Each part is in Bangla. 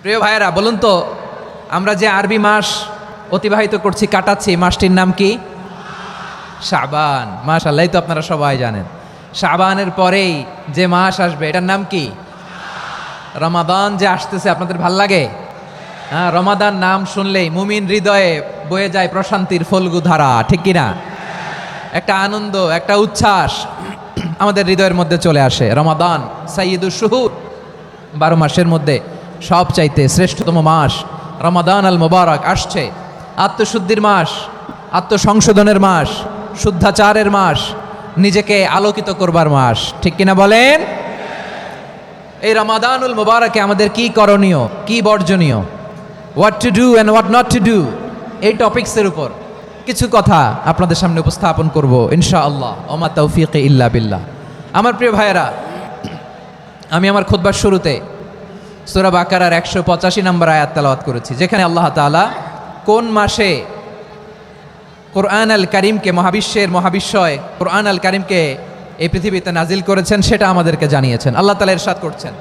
প্রিয় ভাইয়েরা, বলুন তো, আমরা যে আরবি মাস অতিবাহিত করছি, কাটাচ্ছি, মাসটির নাম কি? শাবান। মাশাআল্লাহ, তো আপনারা সবাই জানেন। শাবানের পরেই যে মাস আসবে এটার নাম কি? রমাদান যে আসতেছে, আপনাদের ভাল লাগে? হ্যাঁ, রমাদান নাম শুনলেই মুমিন হৃদয়ে বয়ে যায় প্রশান্তির ফল্গু ধারা, ঠিক কিনা? একটা আনন্দ, একটা উচ্ছ্বাস আমাদের হৃদয়ের মধ্যে চলে আসে। রমাদান সাইয়্যিদুশ শুহুর, 12 মাসের মধ্যে সব চাইতে শ্রেষ্ঠতম মাস রমাদান আল মুবারক আসছে। আত্মশুদ্ধির মাস, আত্মসংশোধনের মাস, শুদ্ধাচারের মাস, নিজেকে আলোকিত করবার মাস, ঠিক কিনা বলেন? এই রমাদানুল মুবারকে আমাদের কি করণীয়, কি বর্জনীয়, what to do and what not to do, এই টপিকসের উপর কিছু কথা আপনাদের সামনে উপস্থাপন করব ইনশাআল্লাহ। ওমা তৌফিকে ইল্লা বিল্লাহ। আমার প্রিয় ভাইয়েরা, আমি আমার খুতবার শুরুতে সূরা বাকারার 185 নম্বর আয়াত তেলাওয়াত করেছি, যেখানে আল্লাহ তাআলা কোন মাসে কোরআন আল কারীমকে, মহাবিশ্বের মহাবিশ্বয় কোরআন আল কারীমকে এই পৃথিবীতে নাজিল করেছেন সেটা আমাদেরকে জানিয়েছেন। আল্লাহ তাআলা ইরশাদ করছেন,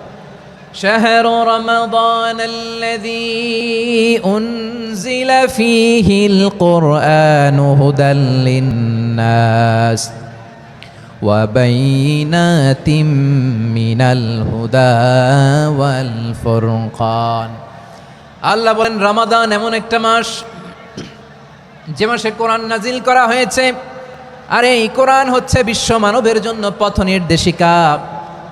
শাহরু রমাদানাল্লাযী উনজিলা ফীহিল কুরআনু হুদাল লিন্নাস ওয়া বাইনাতিম মিনাল হুদা ওয়াল ফুরকান। আল্লাহ বলেন, রমাদান এমন একটা মাস যে মাসে কোরআন নাজিল করা হয়েছে, আর এই কোরআন হচ্ছে বিশ্ব মানবের জন্য পথ নির্দেশিকা,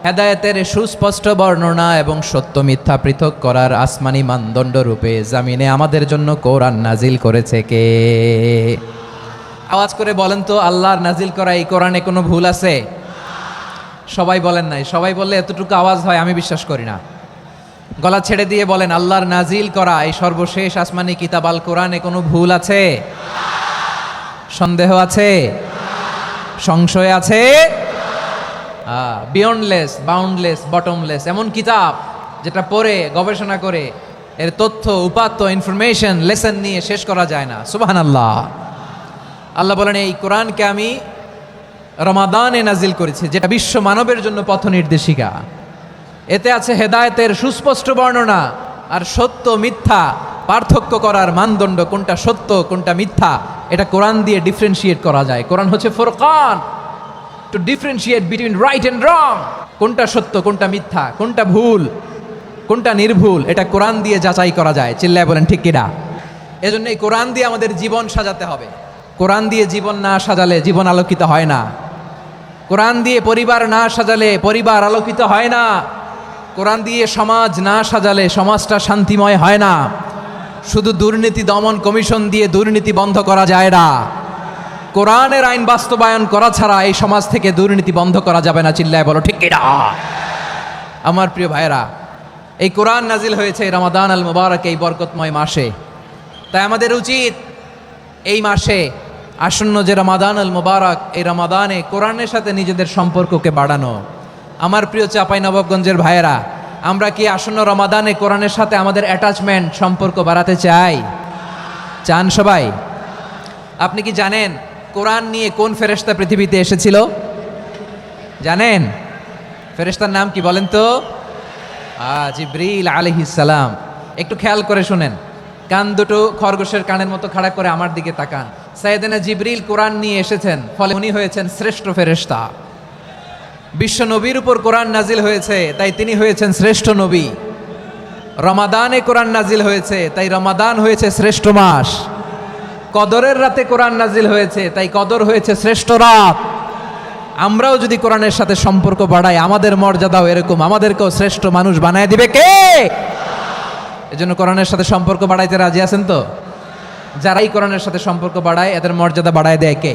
হেদায়েতের সুস্পষ্ট বর্ণনা এবং সত্য মিথ্যা পৃথক করার আসমানি মানদণ্ড রূপে জামিনে আমাদের জন্য কোরআন নাজিল করেছে কে? আওয়াজ করে বলেন তো, আল্লাহর নাজিল করা এই কোরআনে কোনো ভুল আছে? সবাই বলেন নাই। সবাই বললে এতটুকু আওয়াজ হয় আমি বিশ্বাস করি না। গলা ছেড়ে দিয়ে বলেন, আল্লাহর নাজিল করা এই সর্বশেষ আসমানি কিতাব আল কোরআনে কোনো ভুল আছে? সন্দেহ আছে? সংশয় আছে? বিয়ন্ডলেস, বাউন্ডলেস, বটমলেস, এমন কিতাব যেটা পড়ে গবেষণা করে এর তথ্য, উপাত্ত, ইনফরমেশন, লেসন নিয়ে শেষ করা যায় না। সুবহানাল্লাহ। আল্লাহ বলেন, এই কোরআনকে আমি রমাদানে নাজিল করেছি, যেটা বিশ্ব মানবের জন্য পথ নির্দেশিকা। এতে আছে হেদায়েতের সুস্পষ্ট বর্ণনা, আর সত্য মিথ্যা পার্থক্য করার মানদণ্ড, কোনটা সত্য কোনটা মিথ্যা এটা কোরআন দিয়ে ডিফারেন্সিয়েট করা যায়। কোরআন হচ্ছে ফুরকান, to differentiate between right and wrong. কোনটা সত্য, কোনটা মিথ্যা, কোনটা ভুল, কোনটা নির্ভুল, এটা কোরআন দিয়ে যাচাই করা যায়। চিল্লায় বলেন ঠিক কিনা? এজন্য এই কোরআন দিয়ে আমাদের জীবন সাজাতে হবে। কোরআন দিয়ে জীবন না সাজালে জীবন আলোকিত হয় না। কোরআন দিয়ে পরিবার না সাজালে পরিবার আলোকিত হয় না। কোরআন দিয়ে সমাজ না সাজালে সমাজটা শান্তিময় হয় না। শুধু দুর্নীতি দমন কমিশন দিয়ে দুর্নীতি বন্ধ করা যায় না। কোরআনের আইন বাস্তবায়ন করা ছাড়া এই সমাজ থেকে দুর্নীতি বন্ধ করা যাবে না। চিল্লায় বলো ঠিক কিনা? আমার প্রিয় ভাইয়েরা, এই কোরআন নাজিল হয়েছে রমাদান আল মুবারক, এই বরকতময় মাসে। তাই আমাদের উচিত এই মাসে আসন্ন যে রমাদান আল মুবারক, এই রমাদানে কোরআনের সাথে নিজেদের সম্পর্ককে বাড়ানো। আমার প্রিয় চাঁপাইনবাবগঞ্জের ভাইয়েরা, আমরা কি আসন্ন রমাদানে কোরআনের সাথে আমাদের অ্যাটাচমেন্ট, সম্পর্ক বাড়াতে চাই? চান সবাই? আপনি কি জানেন কোরআন নিয়ে কোন ফেরেশতা পৃথিবীতে এসেছিল? জানেন? ফেরেশতার নাম কি বলেন তো? জিবরিল আলাইহিস সালাম। একটু খেয়াল করে শুনেন, কান দুটো খরগোশের কানের মতো খাড়া করে আমার দিকে তাকান। সাইয়েদনা জিবরিল কোরআন নিয়ে এসেছেন, ফলে উনি হয়েছেন শ্রেষ্ঠ ফেরেশতা। বিশ্ব নবীর উপর কোরআন নাজিল হয়েছে, তাই তিনি হয়েছেন শ্রেষ্ঠ নবী। রমাদানে কোরআন নাজিল হয়েছে, তাই রমাদান হয়েছে শ্রেষ্ঠ মাস। কদরের রাতে কোরআন নাজিল হয়েছে, তাই কদর হয়েছে শ্রেষ্ঠ রাত। আমরাও যদি কোরআনের সাথে সম্পর্ক বাড়াই, আমাদের মর্যাদাও এরকম, আমাদেরকেও শ্রেষ্ঠ মানুষ বানায় দিবে কে? এজন্য কোরআনের সাথে সম্পর্ক বাড়াইতে রাজি আছেন তো? যারাই কোরআনের সাথে সম্পর্ক বাড়ায় এদের মর্যাদা বাড়ায় দেয় কে?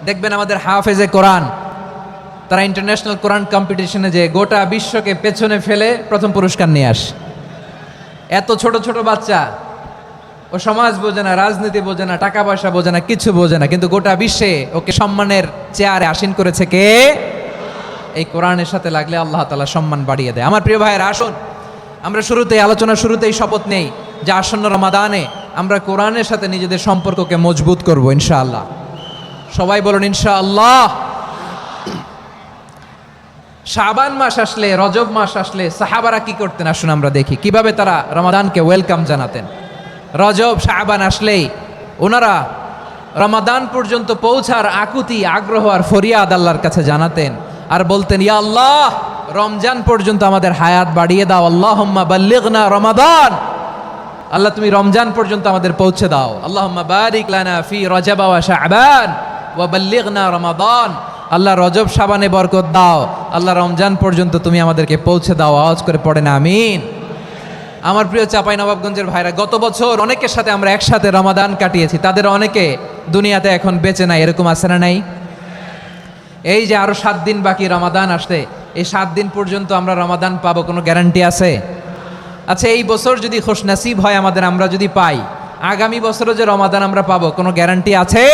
দেখবেন আমাদের হাফেজে কোরআন, তারা ইন্টারন্যাশনাল কোরআন কম্পিটিশনে যে গোটা বিশ্বকে পেছনে ফেলে প্রথম পুরস্কার নিয়ে আসে। এত ছোট ছোট বাচ্চা, ও সমাজ বোঝে না, রাজনীতি বোঝে না, টাকা পয়সা বোঝে না, কিছু বোঝে না, কিন্তু গোটা বিশ্বে ওকে সম্মানের চেয়ারে আসীন করেছে কে? এই কোরআনের সাথে লাগলে আল্লাহ তাআলা সম্মান বাড়িয়ে দেয়। আমার প্রিয় ভাইয়েরা, আসুন আমরা আলোচনার শুরুতেই শপথ নেই যে আসন্ন রমাদানে আমরা কোরআনের সাথে নিজেদের সম্পর্ককে মজবুত করব ইনশাআল্লাহ। সবাই বলুন ইনশাআল্লাহ। শাবান মাস আসলে, রজব মাস আসলে সাহাবারা কি করতেন আসুন আমরা দেখি কিভাবে তারা রমাদানকে ওয়েলকাম জানাতেন। রজব শাবান আসলেই ওনারা রমাদান পর্যন্ত পৌঁছার আকুতি, আগ্রহ আর ফরিয়াদ আল্লাহর কাছে জানাতেন আর বলতেন, ইয়া আল্লাহ, রমজান পর্যন্ত আমাদের হায়াত বাড়িয়ে দাও। আল্লাহুম্মা বাল্লিগনা রমাদান, আল্লাহ তুমি রমজান পর্যন্ত আমাদের পৌঁছে দাও। আল্লাহুম্মা বারিক লানা ফি রজব ওয়া শাবান ওয়া বাল্লিগনা রমাদান, আল্লাহ রজব শাবানে বরকত দাও, আল্লাহ রমজান পর্যন্ত তুমি আমাদেরকে পৌঁছে দাও। আওয়াজ করে পড়েন আমিন। আমার প্রিয় চাঁপাইনবাবগঞ্জের ভাইরা, গত বছর অনেকের সাথে আমরা একসাথে রমাদান কাটিয়েছি, তাদের অনেকে দুনিয়াতে এখন বেঁচে নাই, এরকম আছে না নাই? এই যে আরো 7 দিন বাকি রমাদান আসতে, এই 7 দিন পর্যন্ত আমরা রমাদান পাবো, কোনো গ্যারান্টি আছে? আচ্ছা, এই বছর যদি খুশনসিব হয় আমাদের, আমরা যদি পাই, আগামী বছরও যে রমাদান আমরা পাবো, কোনো গ্যারান্টি আছে?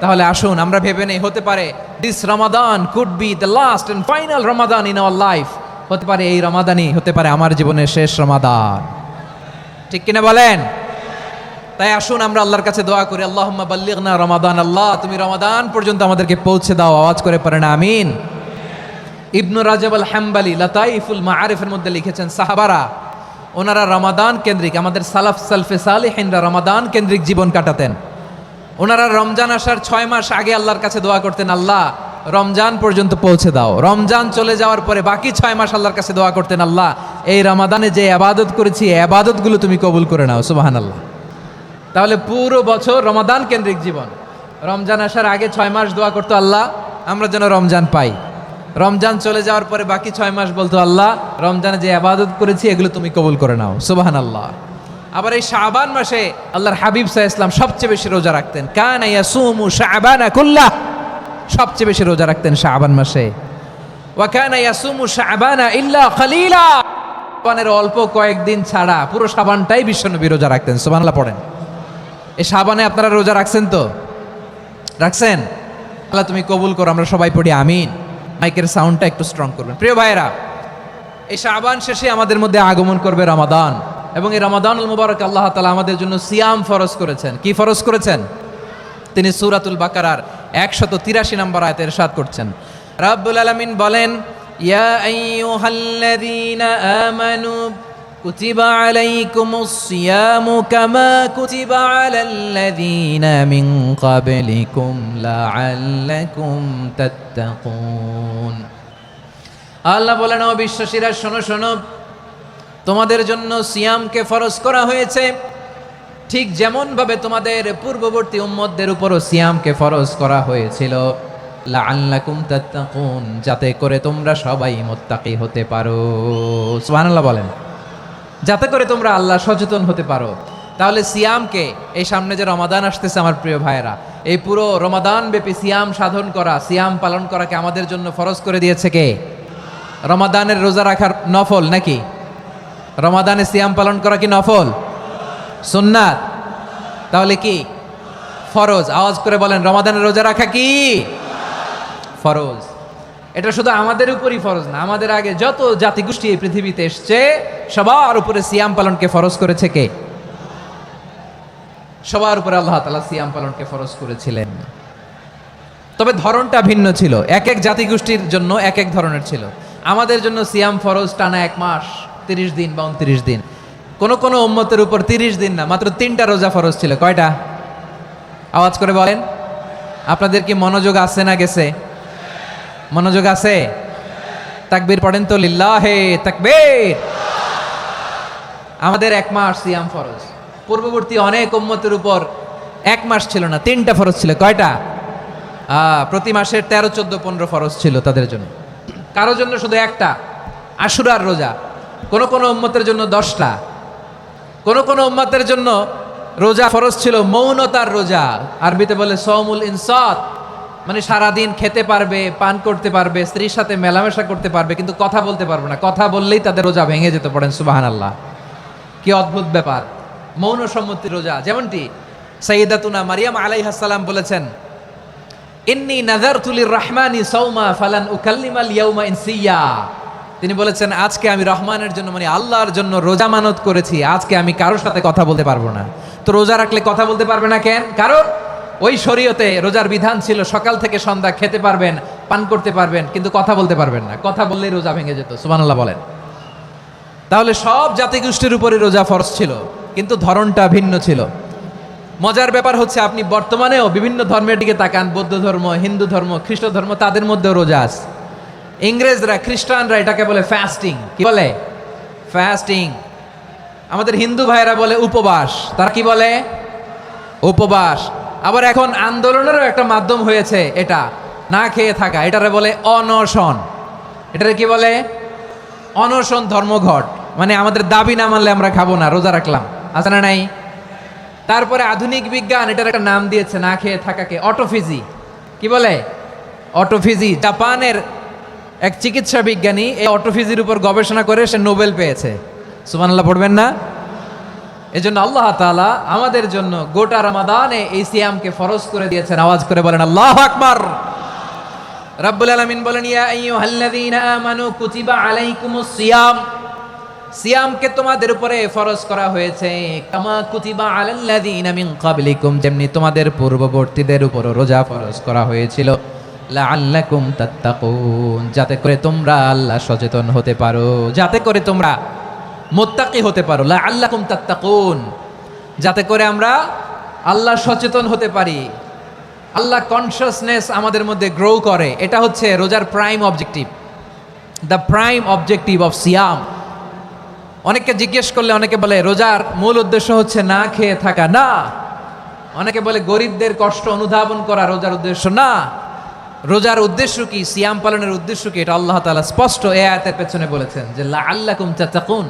তাহলে আসুন আমরা ভেবে নেই, হতে পারে this Ramadan could be the last and final Ramadan in our life. হতে পারে এই রমাদানই হতে পারে আমার জীবনের শেষ রমাদান। ঠিক কিনা বলেন? তাই আসুন আমরা আল্লাহর কাছে দোয়া করি, আল্লাহুম্মা বাল্লিগনা রমাদান, আল্লাহ তুমি রমাদান পর্যন্ত আমাদেরকে পৌঁছে দাও। আওয়াজ করে পড়েন আমিন। ইবনু রাজব আল হাম্বালি লাতাইফুল মাআরিফের মধ্যে লিখেছেন, সাহাবারা ওনারা রমাদান কেন্দ্রিক, আমাদের সালাফ সালফে সালেহিনরা রমাদান কেন্দ্রিক জীবন কাটাতেন। ওনারা রমজান আসার 6 মাস আগে আল্লাহর কাছে দোয়া করতেন, আল্লাহ রমজান পর্যন্ত পৌঁছে দাও। রমজান চলে যাওয়ার পরে বাকি 6 মাস আল্লাহর কাছে দোয়া করতেন, আল্লাহ এই রমাদানে যে ইবাদত করেছি এই ইবাদতগুলো তুমি কবুল করে নাও। সুবহানাল্লাহ। তাহলে পুরো বছর রমাদান কেন্দ্রিক জীবন। রমজান আসার আগে 6 মাস দোয়া করতো, আল্লাহ আমরা যেন রমজান পাই। রমজান চলে যাওয়ার পরে বাকি 6 মাস বলতো, আল্লাহ রমজানে যে ইবাদত করেছি এগুলো তুমি কবুল করে নাও। সুবহানাল্লাহ। আবার এই শাবান মাসে আল্লাহর হাবিব সাল্লাল্লাহু আলাইহি ওয়াসাল্লাম সবচেয়ে বেশি রোজা রাখতেন। কানা ইয়াসুমু শাবানা কুল্লাহ, সবচেয়ে বেশি রোজা রাখতেন শাবান মাসে। ওয়া কানা ইয়াসুমু শাবানা ইল্লা কলিলা, শাবানের অল্প কয়েকদিন ছাড়া পুরো শাবানটাই বিশ্বনবী রোজা রাখতেন। সুবহানাল্লাহ পড়েন। এই শাবানে আপনারা রোজা রাখছেন তো? রাখছেন? আল্লাহ তুমি কবুল করো, আমরা সবাই পড়ি আমিন। মাইকের সাউন্ডটা একটু স্ট্রং করবেন। প্রিয় ভাইরা, এই শাবান শেষে আমাদের মধ্যে আগমন করবে রমাদান, এবং এই রমাদানুল মুবারক আল্লাহ তাআলা আমাদের জন্য সিয়াম ফরজ করেছেন। কি ফরজ করেছেন? তিনি সূরাতুল বাকারার 183 নম্বর আয়াতে ইরশাদ করছেন, রাব্বুল আলামিন বলেন, ইয়া আইয়ুহাল্লাযীনা আমানু কুতিবা আলাইকুমুস সিয়ামু কামা কুতিবা আলাল্লাযীনা মিন ক্বাবলিকুম লাআল্লাকুম তাত্তাকুন। আল্লাহ বলেন, ও বিশ্বাসীরা শোনো শোনো, তোমাদের জন্য সিয়ামকে ফরজ করা হয়েছে, ঠিক যেমন ভাবে তোমাদের পূর্ববর্তী উম্মতদের উপরও সিয়ামকে ফরজ করা হয়েছিল, লাআল্লাকুম তাত্তাকুন, যাতে করে তোমরা সবাই মুত্তাকি হতে পারো। সুবহানাল্লাহ বলেন, যাতে করে তোমরা আল্লাহ সচেতন হতে পারো। তাহলে সিয়ামকে, এই সামনে যে রমাদান আসতেছে আমার প্রিয় ভাইয়েরা, এই পুরো রমাদান ব্যাপী সিয়াম সাধন করা, সিয়াম পালন করাকে আমাদের জন্য ফরজ করে দিয়েছে কে? রমাদানের রোজা রাখার নফল নাকি? রমাদানে সিয়াম পালন করা কি নফল? সুন্নাত? তাহলে কি ফরজ? আওয়াজ করে বলেন, রমাদানের রোজা রাখা কি ফরজ? এটা শুধু আমাদের উপরই ফরজ না, আমাদের আগে যত জাতিগোষ্ঠী এই পৃথিবীতে এসছে সবার উপরে সিয়াম পালনকে ফরজ করেছে কে? সবার উপরে আল্লাহ তাআলা সিয়াম পালনকে ফরজ করেছিলেন। তবে ধরনটা ভিন্ন ছিল, এক এক জাতিগোষ্ঠীর জন্য এক এক ধরনের ছিল। আমাদের জন্য সিয়াম ফরজ টানা 1 মাস 30 দিন বা 29 দিন। কোন কোন উম্মতের উপর 30 দিন না, মাত্র 3টা রোজা ফরজ ছিল। কয়টা? আওয়াজ করে বলেন। আপনাদের কি মনোযোগ আছে না গেছে? মনোযোগ আছে? তাকবীর পড়েন তো, লিল্লাহে তাকবীর। আমাদের 1 মাস সিয়াম ফরজ। পূর্ববর্তী অনেক উম্মতের উপর 1 মাস ছিল না, 3টা ফরজ ছিল। কয়টা? প্রতি মাসের 13, 14, 15 ফরজ ছিল তাদের জন্য। কারোর জন্য শুধু একটা, আশুরার রোজা। কোন কোন উম্মতের জন্য 10টা। কোন কোন উম্মতের জন্য রোজা ফরজ ছিল মৌনতার রোজা, আরবিতে বলে সওমুল ইনসাত, মানে সারাদিন খেতে পারবে, পান করতে পারবে, স্ত্রীর সাথে মেলামেশা করতে পারবে, কিন্তু কথা বলতে পারবে না। কথা বললেই তাদের রোজা ভেঙে যেত। পড়েন সুবহানাল্লাহ। কি অদ্ভুত ব্যাপার! মৌন সম্মতির রোজা। যেমনটি সাইয়্যিদাতুনা মারিয়াম আলাইহাস সালাম বলেছেন, ইন্নী নাযারতু লির-রাহমানি সাওমা ফালান উকাল্লিমাল ইয়াওমা ইনসিয়া। তিনি বলেছেন, আজকে আমি রহমানের জন্য, মানে আল্লাহর জন্য রোজা মানত করেছি, আজকে আমি কারোর সাথে কথা বলতে পারবো না। তো রোজা রাখলে কথা বলতে পারবে না কেন? কারণ ওই শরীয়তে রোজার বিধান ছিল সকাল থেকে সন্ধ্যা খেতে পারবেন, পান করতে পারবেন কিন্তু কথা বলতে পারবেন না, কথা বললেই রোজা ভেঙে যেত। সুবহানাল্লাহ বলেন। তাহলে সব জাতিগোষ্ঠীর উপরে রোজা ফরজ ছিল, কিন্তু ধরনটা ভিন্ন ছিল। মজার ব্যাপার হচ্ছে আপনি বর্তমানেও বিভিন্ন ধর্মের দিকে তাকান, বৌদ্ধ ধর্ম, হিন্দু ধর্ম, খ্রিস্ট ধর্ম, তাদের মধ্যেও রোজা আছে। ইংরেজরা, খ্রিস্টানরা এটাকে বলে ফাস্টিং। কি বলে? ফাস্টিং। আমাদের হিন্দু ভাইয়েরা বলে উপবাস। তারা কি বলে? উপবাস। আবার এখন আন্দোলনেরও একটা মাধ্যম হয়েছে এটা, না খেয়ে থাকা, এটারে বলে অনশন। এটারে কি বলে? অনশন ধর্মঘট। মানে আমাদের দাবি না মানলে আমরা খাবো না, রোজা রাখলাম, আছে না নাই? তারপরে আধুনিক বিজ্ঞান এটার একটা নাম দিয়েছে না খেয়ে থাকাকে, অটোফিজি। কি বলে? অটোফিজি। জাপানের এক চিকিৎসা বিজ্ঞানী এই অটোফিজির উপর গবেষণা করে সে নোবেল পেয়েছে। সুবহানাল্লাহ পড়বেন না? এজন্য আল্লাহ তাআলা আমাদের জন্য গোটা রমাদানে এই সিয়ামকে ফরজ করে দিয়েছেন। আওয়াজ করে বলেন আল্লাহু আকবার। রাব্বুল আলামিন বলেন, ইয়া আইয়ুহাল্লাযীনা আমানু কুতিবা আলাইকুমুস সিয়াম, সিয়ামকে তোমাদের উপরে ফরজ করা হয়েছে, কামা কুতিবা আলাল্লাযীনা মিন ক্বাবলিকুম, যেমনি তোমাদের পূর্ববর্তীদের উপর রোজা ফরজ করা হয়েছিল, লাআল্লাকুম তাত্তাকুন, যাতে করে তোমরা আল্লাহ সচেতন হতে পারো, যাতে করে তোমরা মুত্তাকি হতে পারো। লাআল্লাকুম তাত্তাকুন, যাতে করে আমরা আল্লাহ সচেতন হতে পারি, আল্লাহ কনসিয়াসনেস আমাদের মধ্যে গ্রো করে। এটা হচ্ছে রোজার prime objective, the prime objective of সিয়াম। অনেককে জিজ্ঞেস করলে অনেকে বলে রোজার মূল উদ্দেশ্য হচ্ছে না খেয়ে থাকা। না। অনেকে বলে গরিবদের কষ্ট অনুধাবন করা রোজার উদ্দেশ্য। না। রোজার উদ্দেশ্য কি, সিয়াম পালনের উদ্দেশ্য কি, এটা আল্লাহ তাআলা স্পষ্ট এই আয়াতের পেছনে বলেছেন যে লাআল্লাকুম তাত্তাকুন,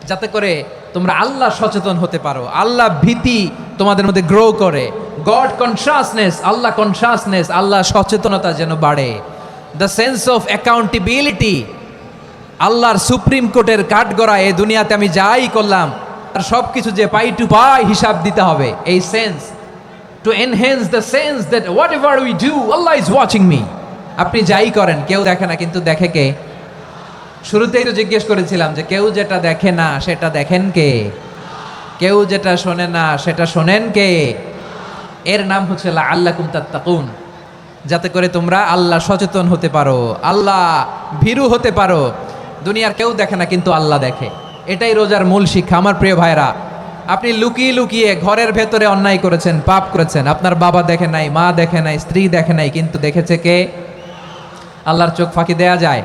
যাতে করে তোমরা আল্লাহ সচেতন হতে পারো, আল্লাহ ভীতি তোমাদের মধ্যে গ্রো করে, গড কনসিয়াসনেস, আল্লাহ কনসিয়াসনেস, আল্লাহ সচেতনতা যেন বাড়ে, দ্য সেন্স অফ অ্যাকাউন্টেবিলিটি, আল্লাহর সুপ্রিম কোর্টের কাঠগড়া এই দুনিয়াতে আমি যাই করলাম আর সব কিছু যে পাই টু পাই হিসাব দিতে হবে, এই sense, to enhance the sense that what ever we do Allah is watching me. আপনি যাই করেন কেউ দেখে না, কিন্তু দেখে কে? শুরুতেই তো জিজ্ঞেস করেছিলাম যে কেউ যেটা দেখে না সেটা দেখেন কে? কেউ যেটা শোনে না সেটা শোনেন কে? এর নাম হচ্ছে লাআল্লাকুম তাত্তাকুন, যাতে করে তোমরা আল্লাহ সচেতন হতে পারো, আল্লাহ ভীরু হতে পারো। দুনিয়ার কেউ দেখে না, কিন্তু আল্লাহ দেখে। এটাই রোজার মূল শিক্ষা। আমার প্রিয় ভাইরা, আপনি লুকিয়ে লুকিয়ে ঘরের ভেতরে অন্যায় করেছেন, পাপ করেছেন, আপনার বাবা দেখে নাই, মা দেখে নাই, স্ত্রী দেখে নাই, কিন্তু দেখেছে কে? আল্লাহর চোখ ফাঁকি দেয়া যায়?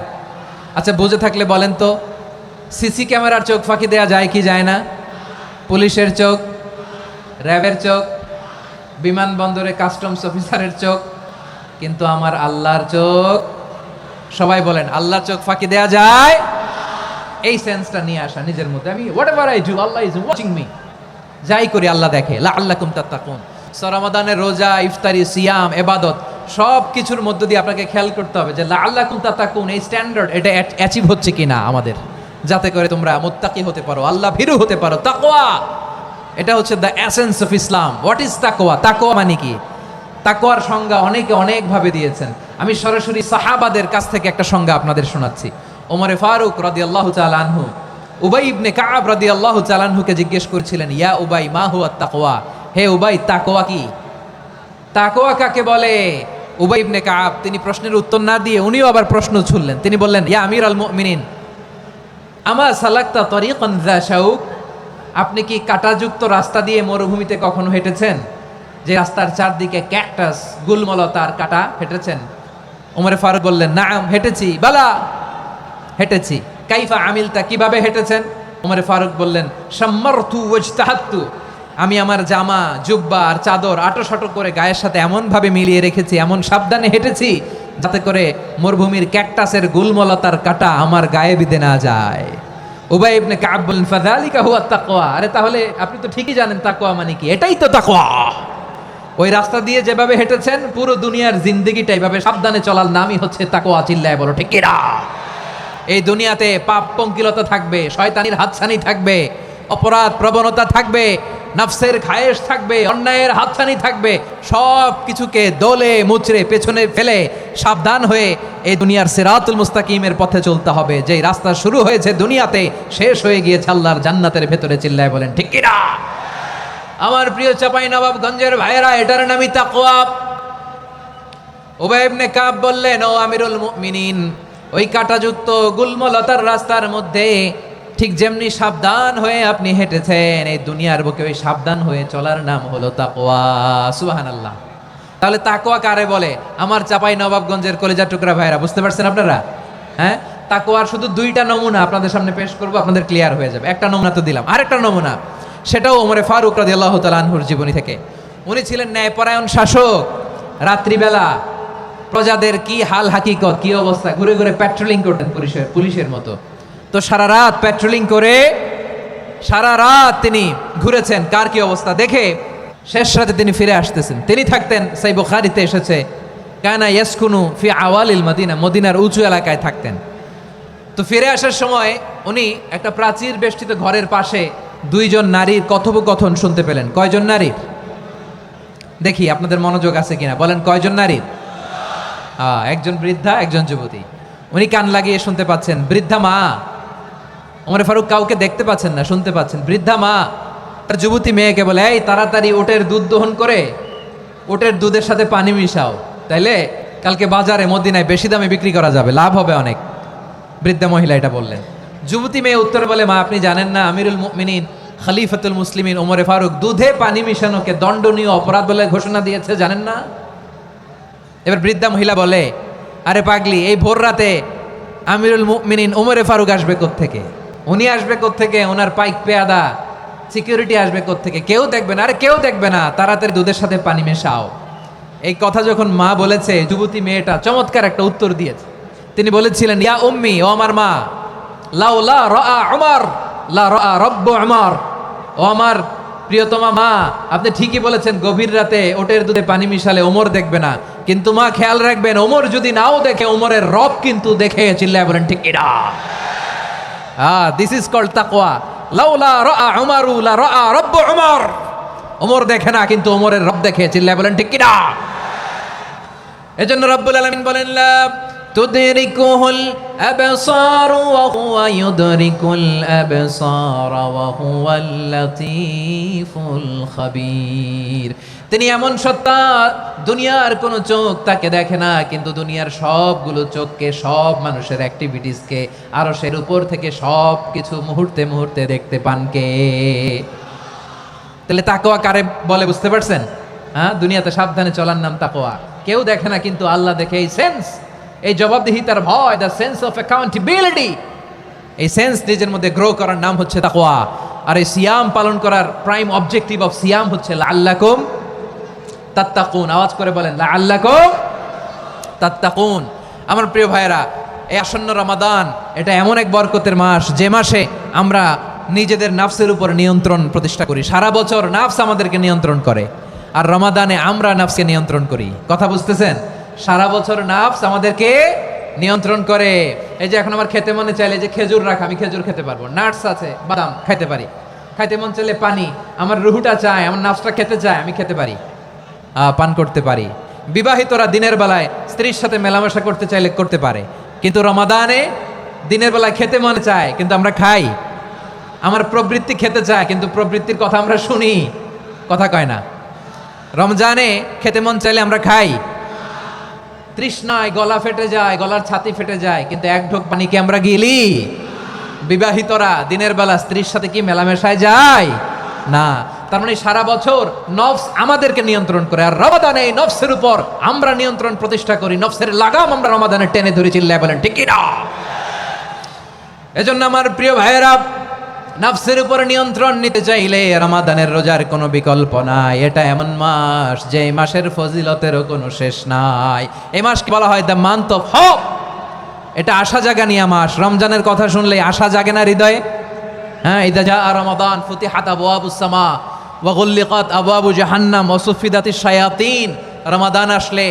আচ্ছা বুঝে থাকলে বলেন তো, সিসি ক্যামেরার চোখ ফাঁকি দেয়া যায় কি যায় না? পুলিশের চোখ, র্যাবের চোখ, বিমানবন্দরে কাস্টমস অফিসারের চোখ, কিন্তু আমার আল্লাহর চোখ? সবাই বলেন আল্লাহর চোখ ফাঁকি দেয়া যায়? এই সেন্সটা নিয়ে আসা নিজের মধ্যে, আমি what ever I do Allah is watching me, যাই করি আল্লাহ দেখে। লাআল্লাকুম তাত্তাকুন। রমাদানের রোজা, ইফতারি, সিয়াম, ইবাদত সব কিছুর মধ্য দিয়ে আপনাকে খেয়াল করতে হবে যে লাআল্লাকুম তাত্তাকুন এই স্ট্যান্ডার্ড এটা অ্যাচিভ হচ্ছে কিনা আমাদের, যাতে করে তোমরা মুত্তাকি হতে পারো, আল্লাহ ভীরু হতে পারো। তাকওয়া, এটা হচ্ছে the essence of Islam. What is তাকওয়া? তাকওয়া মানে কি? তাকওয়ার সংজ্ঞা অনেকে অনেকভাবে দিয়েছেন। আমি সরাসরি সাহাবাদের কাছ থেকে একটা সংজ্ঞা আপনাদের শোনাচ্ছি। ওমরে ফারুক রাদিয়াল্লাহু তাআলা আনহু উবাই ইবনে কাব রাদিয়াল্লাহু তাআলা আনহুকে জিজ্ঞেস করেছিলেন, ইয়া উবাই মা হুয়া তাকওয়া, হে উবাই তাকওয়া কি? তাকওয়া কাকে বলে? উবাই ইবনে কাব তিনি প্রশ্নের উত্তর না দিয়ে উনিও আবার প্রশ্ন ছুড়লেন। তিনি বললেন, ইয়া আমিরাল মুমিনিন আমা সালাকতা তরিকান যা শাউক, আপনি কি কাঁটাযুক্ত রাস্তা দিয়ে মরুভূমিতে কখনো হেঁটেছেন, যে রাস্তার চারদিকে ক্যাকটাস, গুলমলতার কাঁটা, হেঁটেছেন? ওমরে ফারুক বললেন, নাম হেঁটেছি। বালা, হেঁটেছি। কাইফা আমিলতা, কিভাবে হেঁটেছেন? ওমরে ফারুক বললেন, শাম্মারতু ওয়াজতাহাতু, আমি আমার জামা, জুব্বা আর চাদর আটোসাটো করে গায়ের সাথে এমনভাবে মিলিয়ে রেখেছি, এমন সাবধানে হেঁটেছি যাতে করে মরুভূমির ক্যাকটাসের গুলমলতার কাঁটা আমার গায়ে বিঁধে না যায়। উবাই ইবনে কাব বললেন, ফাযালিকা হুয়া তাকওয়া, আরে তাহলে আপনি তো ঠিকই জানেন তাকওয়া মানে কি, এটাই তো তাকওয়া। ওই রাস্তা দিয়ে যেভাবে হেঁটেছেন পুরো দুনিয়ার জিন্দেগিটা এইভাবে সাবধানে চলার নামই হচ্ছে তাকওয়া। চিল্লায় বলো ঠিক কিনা? এই দুনিয়াতে পাপ পঙ্কিলতা থাকবে, শয়তানির হাতছানি থাকবে, অপরাধ প্রবণতা থাকবে, নফসের খায়েশ থাকবে, অন্যায়ের হাতছানি থাকবে, সব কিছুকে দোলে মুচড়ে পেছনে ফেলে সাবধান হয়ে এই দুনিয়ার সিরাতুল মুস্তাকিমের পথে চলতে হবে। যেই রাস্তা শুরু হয়েছে দুনিয়াতে, শেষ হয়ে গিয়েছে আল্লাহর জান্নাতের ভেতরে। চিল্লায় বলেন ঠিক কিনা? আমার প্রিয় চাঁপাই নবাবগঞ্জের ভাইয়েরা, এটার নামই তাকওয়া। উবাই ইবনে কাব বললেন, ও আমিরুল মুমিনিন, ওই কাঁটাযুক্ত গুল্মলতার রাস্তার মধ্যে ঠিক যেমনি সাবধান হয়ে আপনি হেঁটেছেন, এই দুনিয়ার বুকে ওই সাবধান হয়ে চলার নাম হলো তাকওয়া। সুবহানাল্লাহ। তাহলে তাকওয়া কারে বলে? আমার চাপাই নবাবগঞ্জের কলেজা টুকরা ভাইরা, বুঝতে পারছেন আপনারা? হ্যাঁ, তাকওয়ার শুধু দুইটা নমুনা আপনাদের সামনে পেশ করব, আপনাদের ক্লিয়ার হয়ে যাবে। একটা নমুনা তো দিলাম, আরেকটা নমুনা, সেটাও ওমরে ফারুক রাদিয়াল্লাহু তাআলা আনহুর জীবনী থেকে। উনি ছিলেন ন্যায়পরায়ণ শাসক। রাত্রিবেলা প্রজাদের কি হাল হাকিকত, কি অবস্থা, ঘুরে ঘুরে প্যাট্রোলিং করতেন পুলিশের মতো। তো সারা রাত প্যাট্রোলিং করে সারা রাত তিনি ঘুরেছেন কার কি অবস্থা দেখে শেষ রাতে তিনি ফিরে আসতেছেন। তিনি থাকতেন, সেই বুখারীতে এসেছে, কানা ইয়াসকুনু ফি আওয়ালিল মদিনা, মদিনার উঁচু এলাকায় থাকতেন। তো ফিরে আসার সময় উনি একটা প্রাচীর বেষ্টিত ঘরের পাশে দুইজন নারীর কথোপকথন শুনতে পেলেন। কয়জন নারীর? দেখি আপনাদের মনোযোগ আছে কিনা, বলেন কয়জন নারীর? একজন বৃদ্ধা, একজন যুবতী। উনি কান লাগিয়ে শুনতে পাচ্ছেন। বৃদ্ধা মা, ওমর ফারুক কাউকে দেখতে পাচ্ছেন না, শুনতে পাচ্ছেন। বৃদ্ধা মা তার যুবতী মেয়েকে বলে, এই তাড়াতাড়ি ওটের দুধ দহন করে ওটের দুধের সাথে পানি মিশাও, তাইলে কালকে বাজারে মদিনায় বেশি দামে বিক্রি করা যাবে, লাভ হবে অনেক। বৃদ্ধা মহিলা এটা বললেন। যুবতী মেয়ে উত্তর বলে, মা আপনি জানেন না আমিরুল মুমিনিন খলিফাতুল মুসলিমিন ওমরে ফারুক দুধে পানি মিশানোকে দণ্ডনীয় অপরাধ বলে ঘোষণা দিয়েছে, জানেন না? এবার বৃদ্ধা মহিলা বলে, আরে পাগলি, এই ভোর রাতে আমিরুল মুমিনিন ওমরে ফারুক আসবে কোত্থেকে? উনি আসবে কোত্থেকে? ওনার পাইক পেয়াদা সিকিউরিটি আসবে কোত্থেকে? কেউ দেখবে না। আরে কেউ দেখবে না, তাড়াতাড়ি দুধের সাথে পানি মেশাও। এই কথা যখন মা বলেছে, যুবতী মেয়েটা চমৎকার একটা উত্তর দিয়েছে। তিনি বলেছিলেন, ইয়া উম্মি, ও আমার মা, লাউলা রাআ উমর লা রাআ রব্বু উমর, ও আমার প্রিয়তমা মা, আপনি ঠিকই বলেছেন, গভীর রাতে ওটের দুধে পানি মিশালে ওমর দেখবে না, কিন্তু মা খেয়াল রাখবেন, ওমর যদি নাও দেখে, ওমরের রব কিন্তু দেখে। চিল্লায় বলেন ঠিক কিনা? দিস ইজ কল্ড তাকওয়া। লাউলা রাআ উমরু লা রাআ রব্বু উমর, ওমর দেখে না কিন্তু ওমরের রব দেখে। চিল্লায় বলেন ঠিক কিনা? এজন্য রব্বুল আলামিন বলেন, লা তুদরিকুহুল আবসার ওয়া হুয়া ইউদরিকুল আবসার ওয়া হুয়াল লাতীফুল খাবীর। তিনি এমন সত্তা, দুনিয়ার কোনো চোখ তাকে দেখে না, কিন্তু দুনিয়ার সবগুলো চোখকে, সব মানুষের অ্যাক্টিভিটিসকে, আরশের উপর থেকে সব কিছু মুহূর্তে মুহূর্তে দেখতে পান কে? তাহলে তাকওয়া কারে বলে বুঝতে পারছেন? হ্যাঁ, দুনিয়াতে সাবধানে চলার নাম তাকওয়া। কেউ দেখে না কিন্তু আল্লাহ দেখে। এই সেন্স, এই জবাবদিহিতার ভয়, দ্য সেন্স অফ অ্যাকাউন্টেবিলিটি, এই সেন্স নিজের মধ্যে গ্রো করার নাম হচ্ছে তাকওয়া। আর এই সিয়াম পালন করার প্রাইম অবজেক্টিভ অফ সিয়াম হচ্ছে লাআল্লাকুম তাত্তাকুন। আওয়াজ করে বলেন, লাআল্লাকুম তাত্তাকুন। আমার প্রিয় ভাইয়েরা, এই আসন্ন রমাদান, এটা এমন এক বরকতের মাস, যে মাসে আমরা নিজেদের নাফসের উপর নিয়ন্ত্রণ প্রতিষ্ঠা করি। সারা বছর নাফস আমাদেরকে নিয়ন্ত্রণ করে, আর রমাদানে আমরা নাফসকে নিয়ন্ত্রণ করি। কথা বুঝতেছেন? সারা বছর নাফস আমাদেরকে নিয়ন্ত্রণ করে। এই যে এখন আমার খেতে মনে চাইলে যে খেজুর রাখ, আমি খেজুর খেতে পারবো, নাটস আছে, বাদাম খাইতে পারি। খাইতে মন চাইলে পানি, আমার রুহুটা চায়, আমার নাফসটা খেতে চায়, আমি খেতে পারি, পান করতে পারি। বিবাহিতরা দিনের বেলায় স্ত্রীর সাথে মেলামেশা করতে চাইলে করতে পারে, কিন্তু রমাদানে দিনের বেলায় খেতে মনে চায় কিন্তু আমরা খাই। আমার প্রবৃত্তি খেতে চায় কিন্তু প্রবৃত্তির কথা আমরা শুনি, কথা কয় না। রমজানে খেতে মন চাইলে আমরা খাই, তৃষ্ণায় গলা ফেটে যায়, গলার ছাতি ফেটে যায়, কিন্তু এক ঢোক পানি কি আমরা গিলি? বিবাহিতরা দিনের বেলা স্ত্রীর সাথে কি মেলামেশায় যায় না। তার মানে সারা বছর নফস আমাদেরকে নিয়ন্ত্রণ করে, আর রমাদানে এই নফসের উপর আমরা নিয়ন্ত্রণ প্রতিষ্ঠা করি। নফসের লাগাম আমরা রমাদানে টেনে ধরে। চিল্লায় বলেন ঠিক কিনা? এজন্য আমার প্রিয় ভাইয়েরা, নফসের উপর নিয়ন্ত্রণ নিতে চাইলে রমাদানের রোজার কোনো বিকল্প নাই। এটা এমন মাস যে মাসের ফজিলতেরও কোনো শেষ নাই। এই মাসকে বলা হয় দ্য মান্থ অফ হোপ। এটা আশা জাগানিয়া মাস। রমজানের কথা শুনলে আশা জাগে না হৃদয়ে? হ্যাঁ, ইদা জা রমাদান ফুতিহাত আবওয়াবুস সামা ওয়া গুল্লিকাত আবওয়াবু জাহান্নাম ওয়া সুফিদাতিশ শায়াতিন। রমাদান আসলে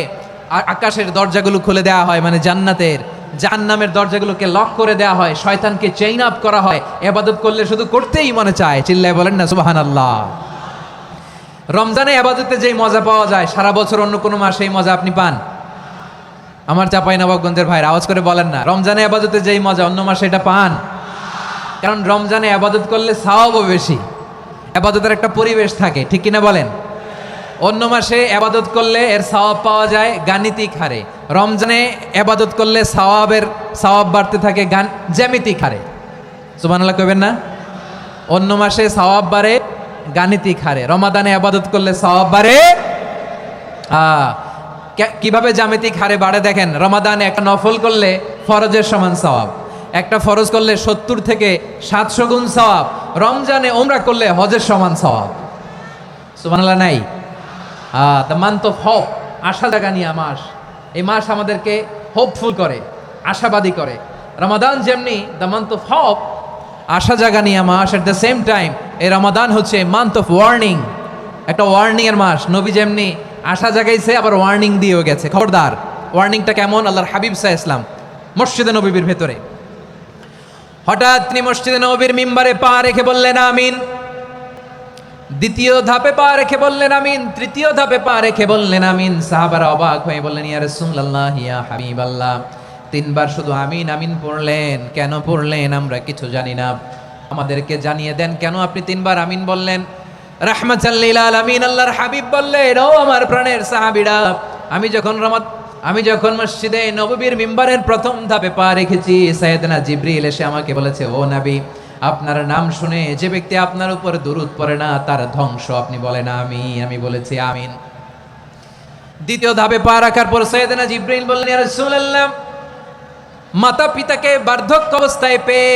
আকাশের দরজাগুলো খুলে দেওয়া হয়, মানে জান্নাতের, জাহান্নামের দরজাগুলোকে লক করে দেওয়া হয়, শয়তানকে চেইন আপ করা হয়। ইবাদত করলে শুধু করতেই মনে চায়। চিল্লায় বলেন না সুবহানাল্লাহ। রমজানে ইবাদতে যেই মজা পাওয়া যায়, সারা বছর অন্য কোনো মাসে এই মজা আপনি পান? আমার চাঁপাইনবাবগঞ্জের ভাইরা আওয়াজ করে বলেন না, রমজানে ইবাদতে যেই মজা অন্য মাসে এটা পান? কারণ রমজানে ইবাদত করলে সওয়াবও বেশি, ইবাদতের একটা পরিবেশ থাকে, ঠিক কিনা বলেন? অন্য মাসে আবাদত করলে এর সওয়াব পাওয়া যায় গাণিতিক হারে, রমজানে আবাদত করলে সওয়াব বাড়তে থাকে জ্যামিতিক হারে। সুবহানাল্লাহ কইবেন না? অন্য মাসে সওয়াব বাড়ে গাণিতিক হারে, রমাদানে আবাদত করলে সওয়াব বাড়ে কিভাবে জ্যামিতিক হারে বাড়ে দেখেন। রমাদানে একটা নফল করলে ফরজের সমান সওয়াব, একটা ফরজ করলে 70 থেকে 700 গুণ সওয়াব, রমজানে ওমরা করলে হজের সমান সওয়াব। সুবহানাল্লাহ নাই? দ্য মান্থ অফ হোপ, আশা জাগানিয়া মাস। এই মাস আমাদেরকে হোপফুল করে, আশাবাদী করে। রমাদান যেমনি দ্য মান্থ অফ হোপ, আশা জাগানিয়া মাস, এট দ্য সেম টাইম এই রমাদান হচ্ছে মান্থ অফ ওয়ার্নিং, একটা ওয়ার্নিং এর মাস। নবী যেমনি আশা জাগাইছে আবার ওয়ার্নিং দিয়েও গেছে, খবরদার। ওয়ার্নিংটা কেমন? আল্লাহর হাবিব সাল্লাল্লাহু আলাইহি ওয়াসাল্লাম মসজিদে নববীর ভেতরে হঠাৎ তিনি মসজিদে নববীর মিম্বারে পা রেখে বললেন আমিন। দ্বিতীয় ধাপে পা রেখে বললেন আমিন, তৃতীয় ধাপে পা রেখে বললেন আমিন। সাহাবারা অবাক হয়ে বললেন ইয়া রাসূলুল্লাহ, ইয়া হাবিবাল্লাহ, 3 বার শুধু আমিন আমিন পড়লেন, কেন পড়লেন আমরা কিছু জানি না, আমাদেরকে জানিয়ে দেন কেন আপনি 3 বার আমিন বললেন। রাহমাতাল লিল আলামিন আল্লাহর হাবিব বললেন, ও আমার প্রাণের সাহাবীরা, আমি যখন মসজিদে নববীর মিম্বারের প্রথম ধাপে পা রেখেছি, সাইয়েদনা জিবরিল এসে আমাকে বলেছে, ও নবী, আপনার নাম শুনে যে ব্যক্তি আপনার উপর দুরূদ পড়ে না তার ধ্বংস, আপনি বলেন আমি বলেছি আমিন। দ্বিতীয় ধাপে পা রাখার পর সাইয়েদনা জিবরিল বললেন, ইয়া রাসূলুল্লাহ, মাতা পিতাকে বার্ধক্য অবস্থায় পেয়ে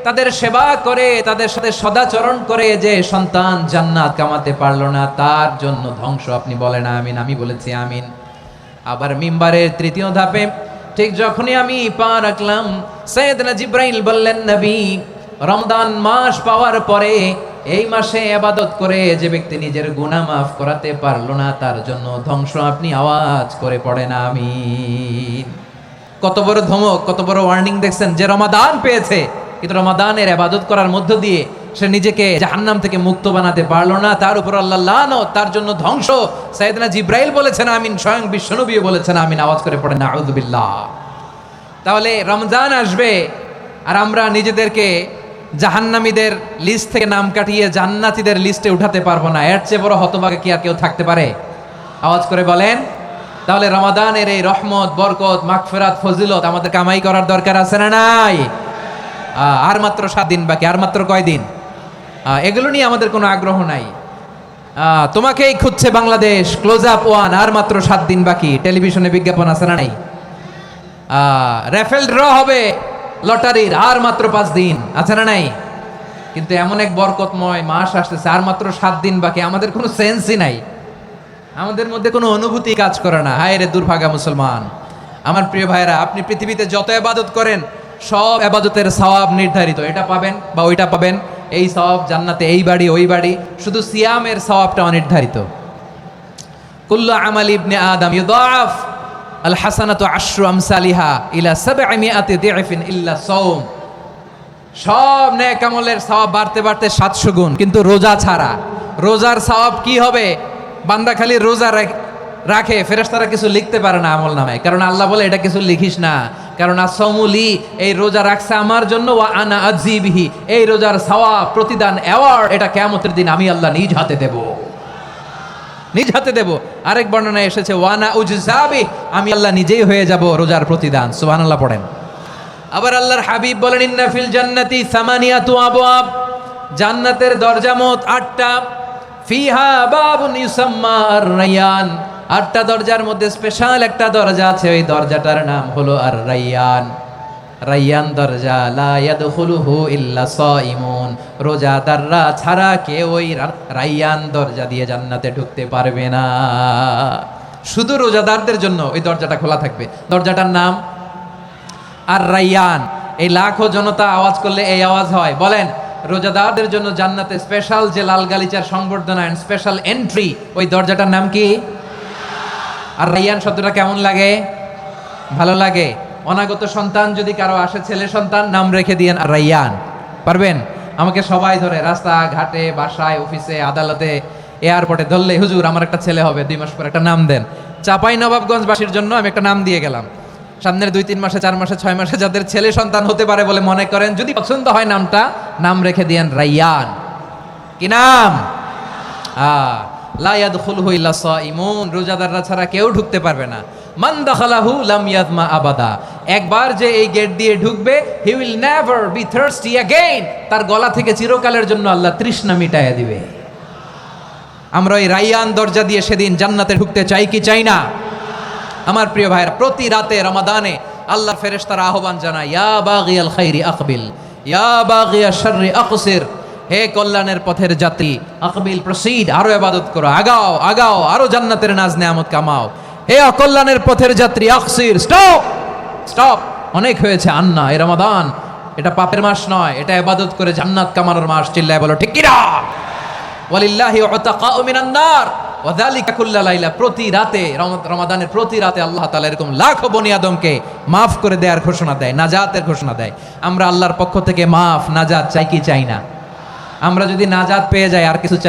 তাদের সেবা করে, তাদের সাথে সদাচরণ করে যে সন্তান জান্নাত কামাতে পারলো না, তার জন্য ধ্বংস, আপনি বলেন আমিন। আমি বলেছি আমিন। আবার মিম্বারের তৃতীয় ধাপে ঠিক যখনই আমি পা রাখলাম, সাইয়েদনা জিবরাইল বললেন, নবী, রমজান মাস পাওয়ার পরে এই মাসে ইবাদত করে যে ব্যক্তি নিজের গুনাহ মাফ করাতে পারলো না, তার জন্য ধ্বংস, আপনি আওয়াজ করে পড়েন আমিন। কত বড় ধমক, কত বড় ওয়ার্নিং দেখছেন। যে রমাদান পেয়েছে কিন্তু রমাদানের ইবাদত করার মধ্য দিয়ে সে নিজেকে জাহান্নাম থেকে মুক্ত বানাতে পারলো না, তার উপর আল্লাহ লানত, তার জন্য ধ্বংস। সাইয়েদনা জিবরাইল বলেছেন আমিন, স্বয়ং বিশ্বনবীও বলেছেন আমিন। আওয়াজ করে পড়েন আউযু বিল্লাহ। তাহলে রমজান আসবে আর আমরা নিজেদেরকে জাহান্নামীদের লিস্ট থেকে নাম কাটিয়ে জান্নাতীদের লিস্টে উঠাতে পারবো না, এর চেয়ে বড় হতভাগা কি আর কেউ থাকতে পারে? আওয়াজ করে বলেন। তাহলে রমাদানের এই রহমত, বরকত, মাগফিরাত, ফজিলত আমাদের কামাই করার দরকার আছে না নাই? আর মাত্র 7 দিন বাকি, আর মাত্র কয় দিন? এগুলো নিয়ে আমাদের কোনো আগ্রহ নাই। তোমাকেই খুঁজছে বাংলাদেশ, ক্লোজ আপ 1, আর মাত্র 7 দিন বাকি। টেলিভিশনে বিজ্ঞাপন আছে না নাই? রেফেল ড্র হবে লটারির, আর মাত্র 5 দিন, আছে না নাই? কিন্তু এমন এক বরকতময় মাস আসতেছে, আর মাত্র 7 দিন বাকি। আমাদের কোনো সেন্সই নাই, আমাদের মধ্যে কোনো অনুভূতি কাজ করে না। হায় রে দুর্ভাগা মুসলমান। আমার প্রিয় ভাইরা, আপনি পৃথিবীতে যত ইবাদত করেন সব ইবাদতের সওয়াব নির্ধারিত, এটা পাবেন বা ওইটা পাবেন, এই সওয়াব জান্নাতে, এই বাড়ি ওই বাড়ি। শুধু সিয়ামের সওয়াবটা অনির্ধারিত। কুল্লু আমালি ইবনে আদম ইউদাফ আল হাসানাতু আশরু আমসালিহা ইলা 700 দি'ফিন ইল্লা সাওম। সব নেক আমলের সওয়াব বাড়তে বাড়তে 700 গুণ, কিন্তু রোজা ছাড়া। রোজার সওয়াব কি হবে? বান্দা খালি রোজা রাখে, ফেরেশতারা কিছু লিখতে পারে না আমল নামায়, কারণ আল্লাহ বলে এটা কিছু লিখিস না, কারণ আসসামুলি, এই রোজা রাখছে আমার জন্য, ওয়া আনা আযীবিহি, এই রোজার সওয়াব, প্রতিদান, অ্যাওয়ার্ড, এটা কিয়ামতের দিন আমি আল্লাহ নিজ হাতে দেব, নিজ হাতে দেব। আরেক বর্ণনায় এসেছে ওয়ানা উজজাবি, আমি আল্লাহ নিজেই হয়ে যাব রোজার প্রতিদান। সুবহানাল্লাহ পড়েন। আবার আল্লাহর হাবিব বলেন, ইন্না ফিল জান্নাতি সামানিয়াতু আবওয়াব, জান্নাতের দরজা মোট 8টা। ফিহা বাবুন ইউসাম্মা আর-রায়্যান, 8টা দরজার মধ্যে স্পেশাল একটা দরজা আছে, ওই দরজাটার নাম হলো আর-রায়্যান। রায়্যান দরজা, লা ইয়াদখুলুহু ইল্লা সাইমুন, রোজাদাররা ছাড়া কেউ ওই রায়্যান দরজা দিয়ে জান্নাতে ঢুকতে পারবে না। শুধু রোজাদারদের জন্য ওই দরজাটা খোলা থাকবে। দরজাটার নাম আর-রায়্যান। এই লাখো জনতা আওয়াজ করলে এই আওয়াজ হয়, বলেন। রোজাদারদের জন্য জান্নাতে স্পেশাল যে লাল গালিচার সংবর্ধনা এন্ড স্পেশাল এন্ট্রি, ওই দরজাটার নাম কি? আর-রায়্যান শব্দটা কেমন লাগে? ভালো লাগে। অনাগত সন্তান যদি কারো আসে, ছেলে সন্তান, নাম রেখে দিয়েন আর-রায়্যান। পারবেন? আমাকে সবাই ধরে রাস্তা ঘাটে, বাসায়, অফিসে, আদালতে, এয়ারপোর্টে ধরলে, হুজুর আমার একটা ছেলে হবে 2 মাস পর, একটা নাম দেন। চাঁপাইনবাবগঞ্জবাসীর জন্য আমি একটা নাম দিয়ে গেলাম। সামনের 2-3 মাসে, 4 মাসে, 6 মাসে যাদের ছেলে সন্তান হতে পারে বলে মনে করেন, যদি পছন্দ হয় নামটা, নাম রেখে দিয়েন রায়্যান। কি নাম? লা ইয়াদখুলহু ইল্লা সাইমুন, রোজাদাররা ছাড়া কেউ ঢুকতে পারবে না। মান দাখালাহু লাম ইয়াদমা আবাদা, একবার যে এই গেট দিয়ে ঢুকবে he will never be thirsty again, তার গলা থেকে চিরকালের জন্য আল্লাহ তৃষ্ণা মিটাইয়া দিবে। আমরা এই রাইয়ান দরজা দিয়ে সেদিন জান্নাতে ঢুকতে চাই কি চাই না? আমার প্রিয় ভাইরা, প্রতি রাতে রমাদানে আল্লাহর ফেরেশতারা আহ্বান জানায়, ইয়া বাগিয়াল খাইরি আকবিল, ইয়া বাগিয়াশ শাররি আকসির, হে কল্যাণের পথের যাত্রী, আকবিল প্রসিড, আরো ইবাদত করো, আগাও আগাও, আরো জান্নাতের নাজ নেয়ামত কামাও। হে অকল্যাণের পথের যাত্রী, আকসির, স্টপ স্টপ, অনেক হয়েছে। আন্না, এই রমাদান এটা পাপের মাস নয়, এটা ইবাদত করে জান্নাত কামানোর মাস। চিল্লায় বলো ঠিক কিনা? ওয়ালিল্লাহি উতাকাউ মিনান নার ওয়া যালিকা কুল্লা লাইলা, প্রতি রাতে রমাদানের প্রতি রাতে আল্লাহ তাআলা এরকম লাখো বনি আদমকে মাফ করে দেওয়ার ঘোষণা দেয়, নাজাতের ঘোষণা দেয়। আমরা আল্লাহর পক্ষ থেকে মাফ নাজাত চাই কি চাই না? আমরা যদি নাজাত পেয়ে যাই আর কিছু চাই